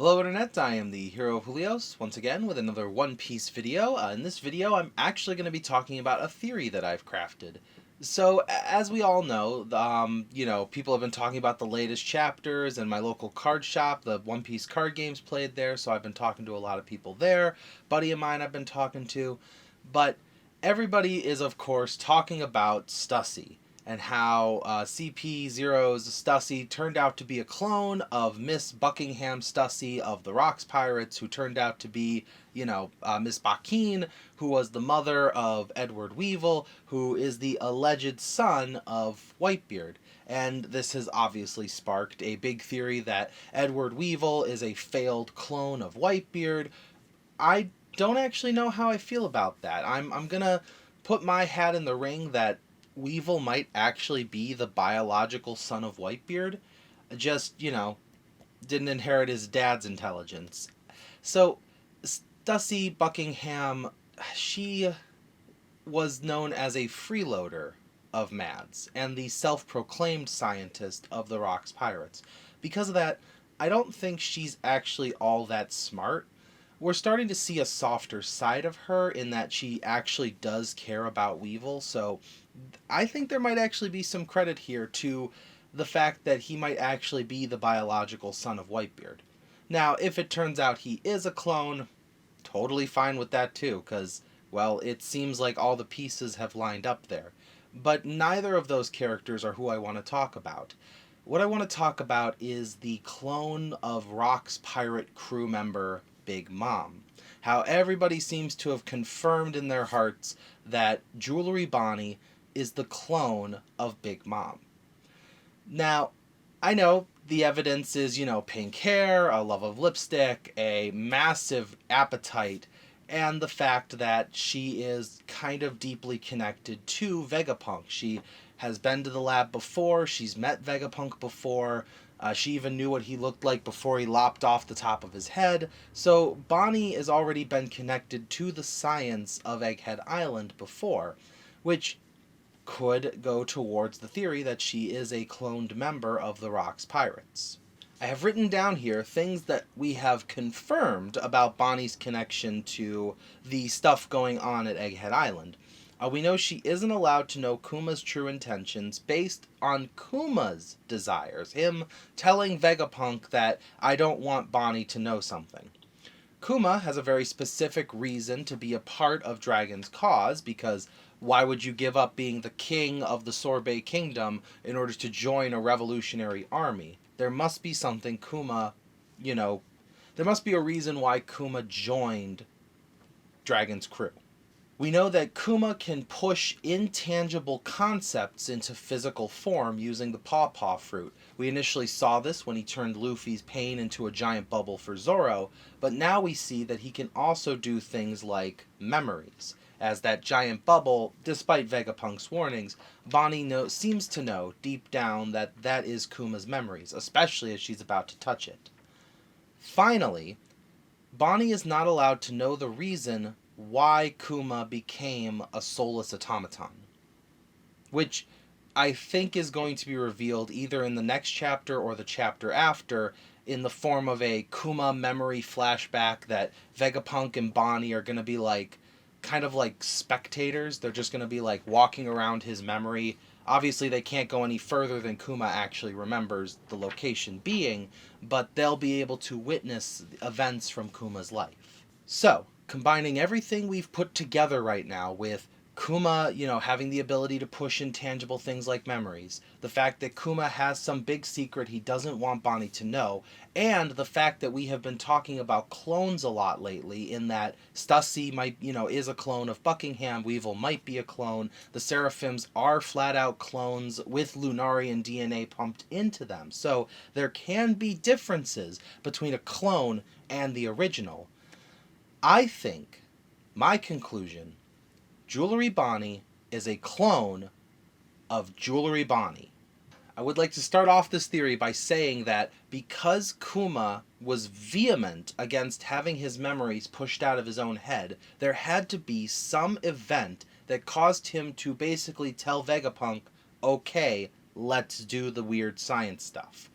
Hello Internet, I am the Hero of Julios, once again with another One Piece video. In this video I'm actually going to be talking about a theory that I've crafted. So, as we all know, people have been talking about the latest chapters and my local card shop, the One Piece card games played there, so I've been talking to a lot of people there. Buddy of mine I've been talking to, but everybody is of course talking about Stussy and how CP0's Stussy turned out to be a clone of Miss Buckingham Stussy of the Rocks Pirates, who turned out to be, Miss Bakine, who was the mother of Edward Weevil, who is the alleged son of Whitebeard. And this has obviously sparked a big theory that Edward Weevil is a failed clone of Whitebeard. I don't actually know how I feel about that. I'm gonna put my hat in the ring that Weevil might actually be the biological son of Whitebeard, just, didn't inherit his dad's intelligence. So, Stussy Buckingham, she was known as a freeloader of Mads and the self-proclaimed scientist of the Rocks Pirates. Because of that, I don't think she's actually all that smart. We're starting to see a softer side of her in that she actually does care about Weevil, so I think there might actually be some credit here to the fact that he might actually be the biological son of Whitebeard. Now, if it turns out he is a clone, totally fine with that too, because, well, it seems like all the pieces have lined up there. But neither of those characters are who I want to talk about. What I want to talk about is the clone of Rock's pirate crew member, Big Mom. How everybody seems to have confirmed in their hearts that Jewelry Bonnie is the clone of Big Mom. Now, I know the evidence is, pink hair, a love of lipstick, a massive appetite, and the fact that she is kind of deeply connected to Vegapunk. She has been to the lab before, she's met Vegapunk before, she even knew what he looked like before he lopped off the top of his head. So Bonnie has already been connected to the science of Egghead Island before, which could go towards the theory that she is a cloned member of the Rocks Pirates. I have written down here things that we have confirmed about Bonnie's connection to the stuff going on at Egghead Island. We know she isn't allowed to know Kuma's true intentions based on Kuma's desires, him telling Vegapunk that I don't want Bonnie to know something. Kuma has a very specific reason to be a part of Dragon's cause, because why would you give up being the king of the Sorbet Kingdom in order to join a revolutionary army? There must be something Kuma, there must be a reason why Kuma joined Dragon's crew. We know that Kuma can push intangible concepts into physical form using the Pawpaw Fruit. We initially saw this when he turned Luffy's pain into a giant bubble for Zoro, but now we see that he can also do things like memories. As that giant bubble, despite Vegapunk's warnings, Bonnie seems to know deep down that that is Kuma's memories, especially as she's about to touch it. Finally, Bonnie is not allowed to know the reason why Kuma became a soulless automaton, which I think is going to be revealed either in the next chapter or the chapter after in the form of a Kuma memory flashback that Vegapunk and Bonnie are going to be kind of like spectators. They're just going to be walking around his memory. Obviously, they can't go any further than Kuma actually remembers the location being, but they'll be able to witness events from Kuma's life. So, combining everything we've put together right now with Kuma, having the ability to push intangible things like memories, the fact that Kuma has some big secret he doesn't want Bonnie to know, and the fact that we have been talking about clones a lot lately, in that Stussy might, is a clone of Buckingham, Weevil might be a clone, the Seraphims are flat out clones with Lunarian DNA pumped into them. So there can be differences between a clone and the original. I think, my conclusion, Jewelry Bonnie is a clone of Jewelry Bonnie. I would like to start off this theory by saying that because Kuma was vehement against having his memories pushed out of his own head, there had to be some event that caused him to basically tell Vegapunk, okay, let's do the weird science stuff.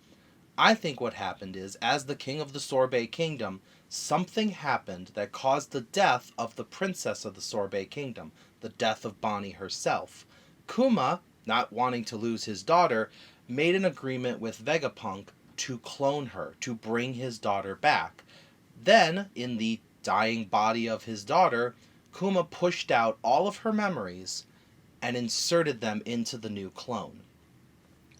I think what happened is, as the king of the Sorbet Kingdom, something happened that caused the death of the princess of the Sorbet Kingdom, the death of Bonnie herself. Kuma, not wanting to lose his daughter, made an agreement with Vegapunk to clone her, to bring his daughter back. Then, in the dying body of his daughter, Kuma pushed out all of her memories and inserted them into the new clone.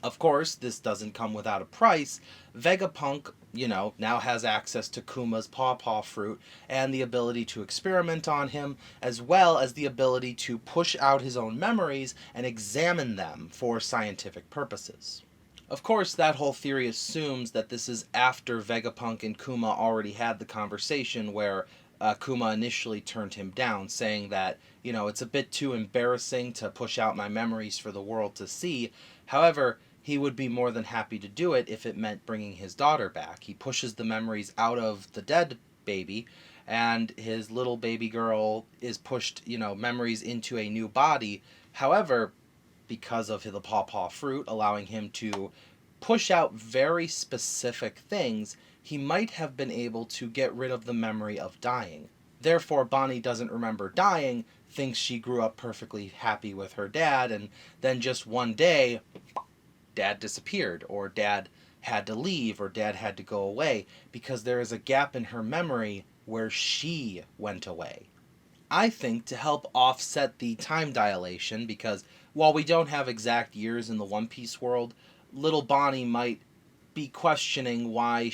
Of course, this doesn't come without a price. Vegapunk, now has access to Kuma's pawpaw fruit and the ability to experiment on him, as well as the ability to push out his own memories and examine them for scientific purposes. Of course, that whole theory assumes that this is after Vegapunk and Kuma already had the conversation where Kuma initially turned him down, saying that, it's a bit too embarrassing to push out my memories for the world to see. However, he would be more than happy to do it if it meant bringing his daughter back. He pushes the memories out of the dead baby, and his little baby girl is pushed, memories into a new body. However, because of the pawpaw fruit allowing him to push out very specific things, he might have been able to get rid of the memory of dying. Therefore, Bonnie doesn't remember dying, thinks she grew up perfectly happy with her dad, and then just one day, dad disappeared, or dad had to leave, or dad had to go away, because there is a gap in her memory where she went away. I think to help offset the time dilation, because while we don't have exact years in the One Piece world, little Bonnie might be questioning why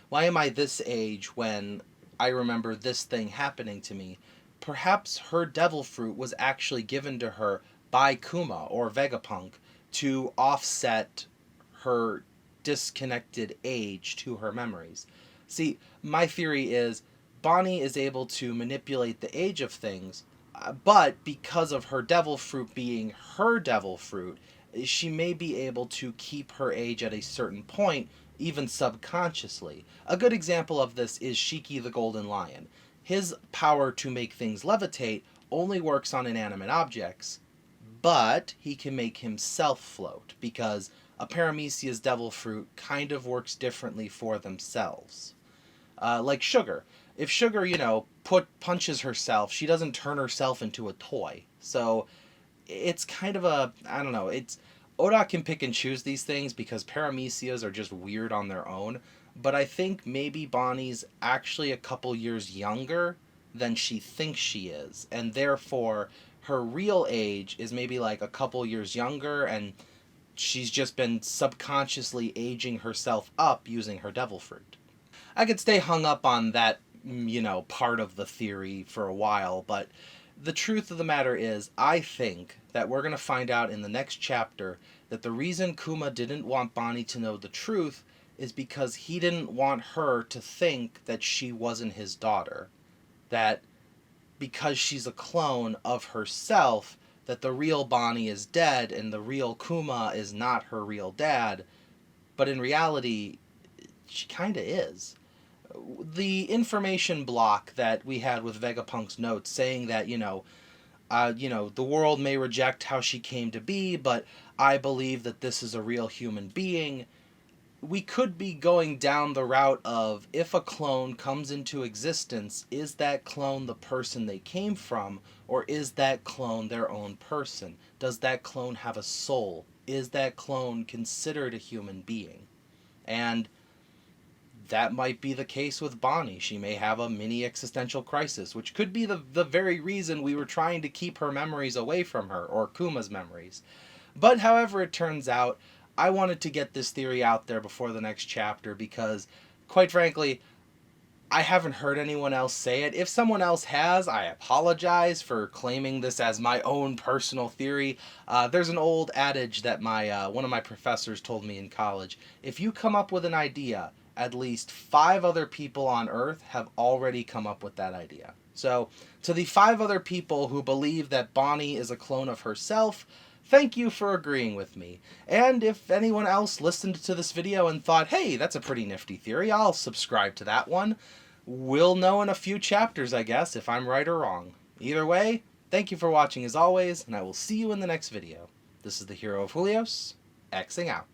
why am I this age when I remember this thing happening to me? Perhaps her devil fruit was actually given to her by Kuma or Vegapunk to offset her disconnected age to her memories. See, my theory is Bonnie is able to manipulate the age of things, but because of her devil fruit being her devil fruit, she may be able to keep her age at a certain point, even subconsciously. A good example of this is Shiki the Golden Lion. His power to make things levitate only works on inanimate objects, but he can make himself float, because a Paramecia's devil fruit kind of works differently for themselves. Like Sugar. If Sugar, punches herself, she doesn't turn herself into a toy. So it's kind of I don't know, Oda can pick and choose these things because Paramecias are just weird on their own, but I think maybe Bonnie's actually a couple years younger than she thinks she is, and therefore her real age is maybe like a couple years younger, and she's just been subconsciously aging herself up using her devil fruit. I could stay hung up on that, part of the theory for a while, but the truth of the matter is, I think that we're going to find out in the next chapter that the reason Kuma didn't want Bonnie to know the truth is because he didn't want her to think that she wasn't his daughter. That because she's a clone of herself, that the real Bonnie is dead and the real Kuma is not her real dad. But in reality, she kind of is. The information block that we had with Vegapunk's notes saying that, the world may reject how she came to be, but I believe that this is a real human being. We could be going down the route of, if a clone comes into existence, is that clone the person they came from, or is that clone their own person? Does that clone have a soul? Is that clone considered a human being? And that might be the case with Bonnie. She may have a mini existential crisis, which could be the very reason we were trying to keep her memories away from her, or Kuma's memories. But however it turns out, I wanted to get this theory out there before the next chapter because, quite frankly, I haven't heard anyone else say it. If someone else has, I apologize for claiming this as my own personal theory. There's an old adage that one of my professors told me in college. If you come up with an idea, at least 5 other people on Earth have already come up with that idea. So, to the 5 other people who believe that Bonnie is a clone of herself, thank you for agreeing with me. And if anyone else listened to this video and thought, hey, that's a pretty nifty theory, I'll subscribe to that one. We'll know in a few chapters, I guess, if I'm right or wrong. Either way, thank you for watching as always, and I will see you in the next video. This is the Hero of Julios, Xing out.